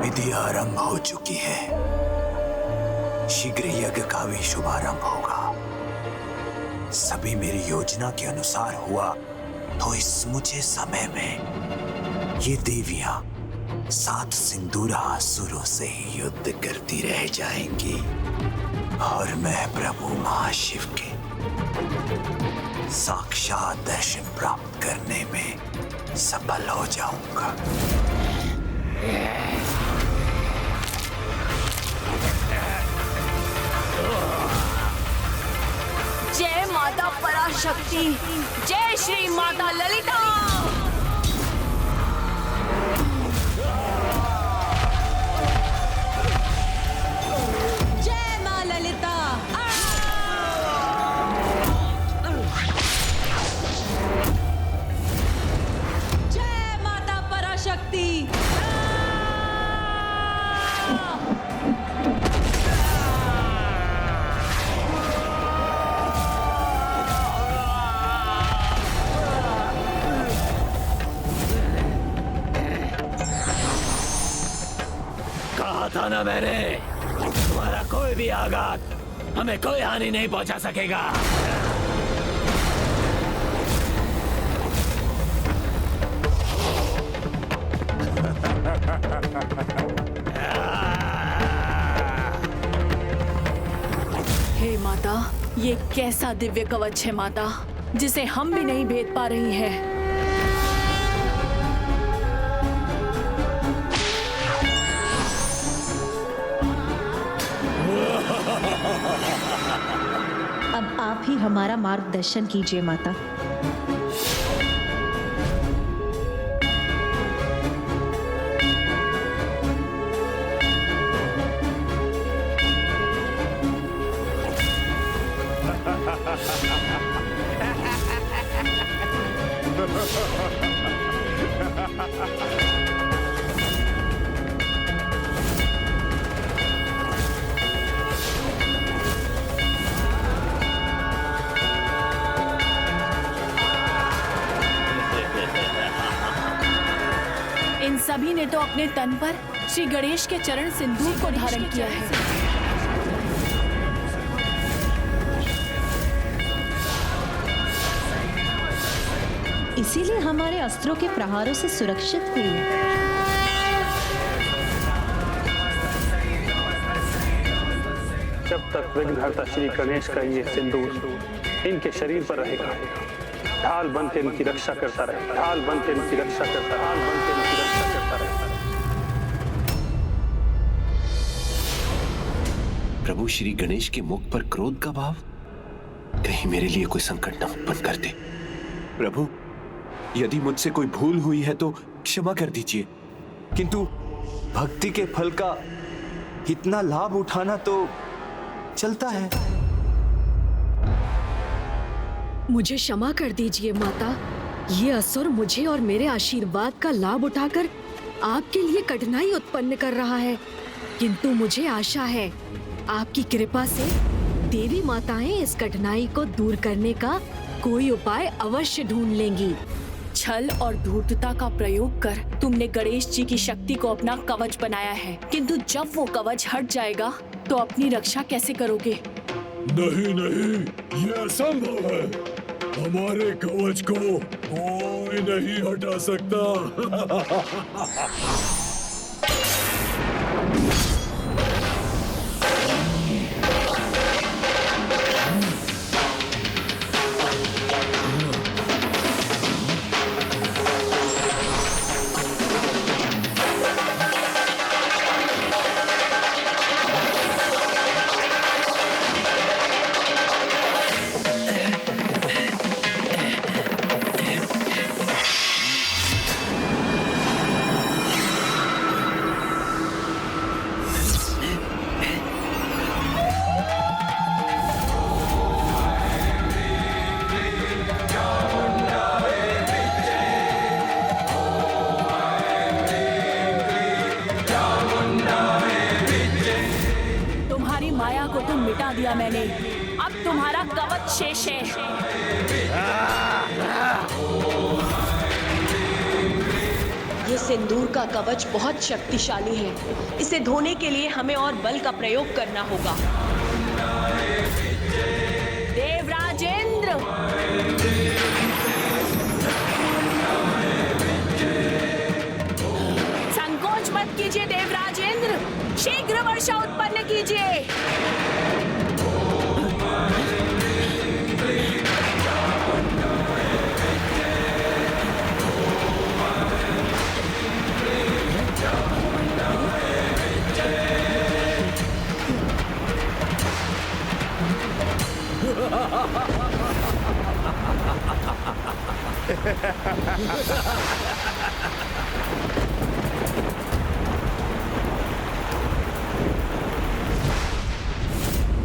विधि आरंभ हो चुकी है। शीघ्र यज्ञ का भी शुभारंभ होगा। सभी मेरी योजना के अनुसार हुआ तो इस मुझे समय में ये देवियां 7 सिंदूरा असुरों से ही युद्ध करती रह जाएंगी और मैं प्रभु महाशिव के साक्षात दर्शन प्राप्त करने में सफल हो जाऊंगा। जय माता पराशक्ति, जय श्री माता ललिता। जय मां ललिता। जय माता पराशक्ति। कहा था ना मैंने, तुम्हारा कोई भी आघात हमें कोई हानि नहीं पहुंचा सकेगा। हे माता, ये कैसा दिव्य कवच है माता, जिसे हम भी नहीं भेद पा रही हैं। अब आप ही हमारा मार्गदर्शन कीजिए माता। इन सभी ने तो अपने तन पर श्री गणेश के चरण सिंदूर को धारण किया है। इसीलिए हमारे अस्त्रों के प्रहारों से सुरक्षित हुई। जब तक विघ्नहर्ता श्री गणेश का ये सिंदूर इनके शरीर पर रहेगा, ढाल बन के इनकी रक्षा करता रहे, ढाल बन के इनकी रक्षा करता, ढाल बन के इनकी रक्षा करता रहे। प्रभु श्री गणेश के मुख पर क्रोध का भाव, कहीं मेरे लिए कोई संकट न उत्पन्न कर दे। प्रभु, यदि मुझसे कोई भूल हुई है तो क्षमा कर दीजिए, किंतु भक्ति के फल का इतना लाभ उठाना तो चलता है। मुझे क्षमा कर दीजिए माता। ये असुर मुझे और मेरे आशीर्वाद का लाभ उठाकर आपके लिए कठिनाई उत्पन्न कर रहा है, किंतु मुझे आशा है आपकी कृपा से देवी माताएं इस कठिनाई को दूर करने का कोई उपाय अवश्य ढूंढ लेंगी। छल और धूर्तता का प्रयोग कर तुमने गणेश जी की शक्ति को अपना कवच बनाया है, किंतु जब वो कवच हट जाएगा तो अपनी रक्षा कैसे करोगे? नहीं नहीं, ये असंभव है। हमारे कवच को कोई नहीं हटा सकता। मिटा दिया मैंने, अब तुम्हारा कवच शेष है। ये सिंदूर का कवच बहुत शक्तिशाली है। इसे धोने के लिए हमें और बल का प्रयोग करना होगा। देवराजेंद्र, संकोच मत कीजिए देवराजेंद्र, शीघ्र वर्षा उत्पन्न कीजिए।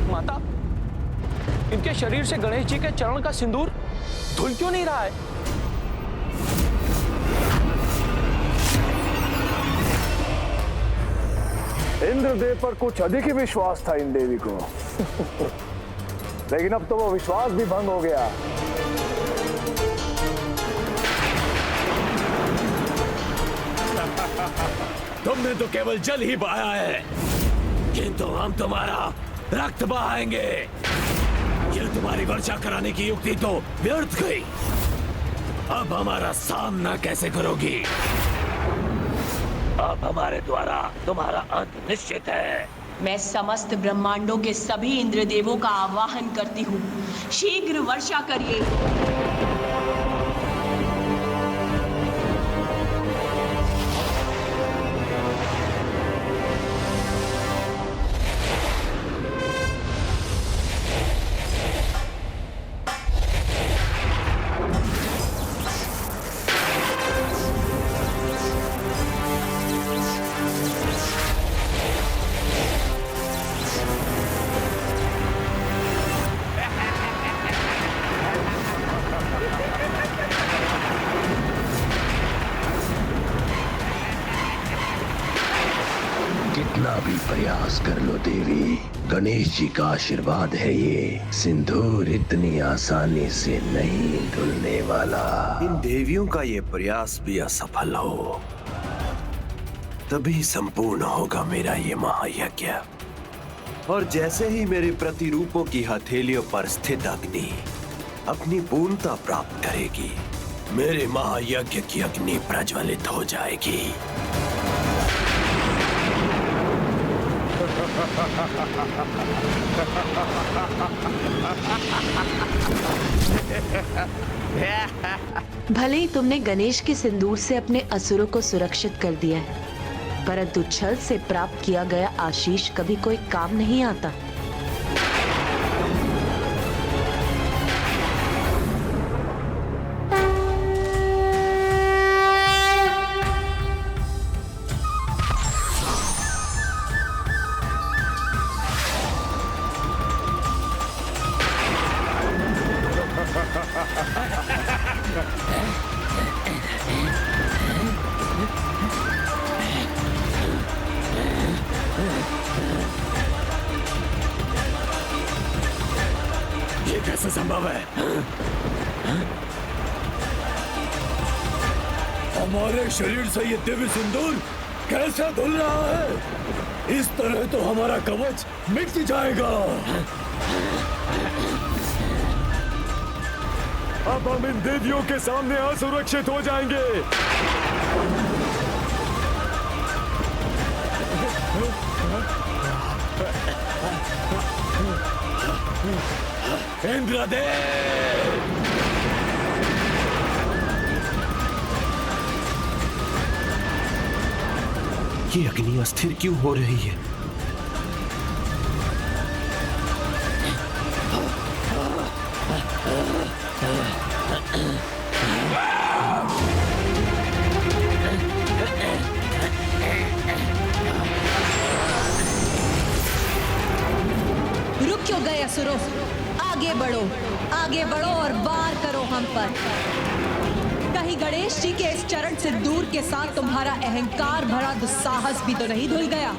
माता, इनके शरीर से गणेश जी के चरण का सिंदूर धुल क्यों नहीं रहा है? इंद्रदेव पर कुछ अधिक ही विश्वास था इन देवी को। लेकिन अब तो वो विश्वास भी भंग हो गया। तुमने तो केवल जल ही बहाया है, किंतु हम तुम्हारा रक्त बहाएंगे। ये तुम्हारी वर्षा कराने की युक्ति तो व्यर्थ गई। अब हमारा सामना कैसे करोगी? अब हमारे द्वारा तुम्हारा अंत निश्चित है। मैं समस्त ब्रह्मांडों के सभी इंद्रदेवों का आवाहन करती हूँ, शीघ्र वर्षा करिए। कितना भी प्रयास कर लो देवी, गणेश जी का आशीर्वाद है ये सिंदूर इतनी आसानी से नहीं धुलने वाला। इन देवियों का ये प्रयास भी असफल हो तभी संपूर्ण होगा मेरा ये महायज्ञ। और जैसे ही मेरे प्रतिरूपों की हथेलियों पर स्थित अग्नि अपनी पूर्णता प्राप्त करेगी, मेरे महायज्ञ की अग्नि प्रज्वलित हो जाएगी। भले ही तुमने गणेश के सिंदूर से अपने असुरों को सुरक्षित कर दिया है, परंतु छल से प्राप्त किया गया आशीष कभी कोई काम नहीं आता। ये कैसे संभव है? हमारे शरीर से ये दिव्य सिंदूर कैसे धुल रहा है? इस तरह तो हमारा कवच मिट जाएगा। अब हम इन देवियों के सामने असुरक्षित हो जाएंगे। इंद्रदेव! ये अग्नि अस्थिर क्यों हो रही है? रुक क्यों गए असुरों? आगे बढ़ो और वार करो हम पर। कहीं गणेश जी के इस चरण सिंदूर के साथ तुम्हारा अहंकार भरा दुस्साहस भी तो नहीं धुल गया?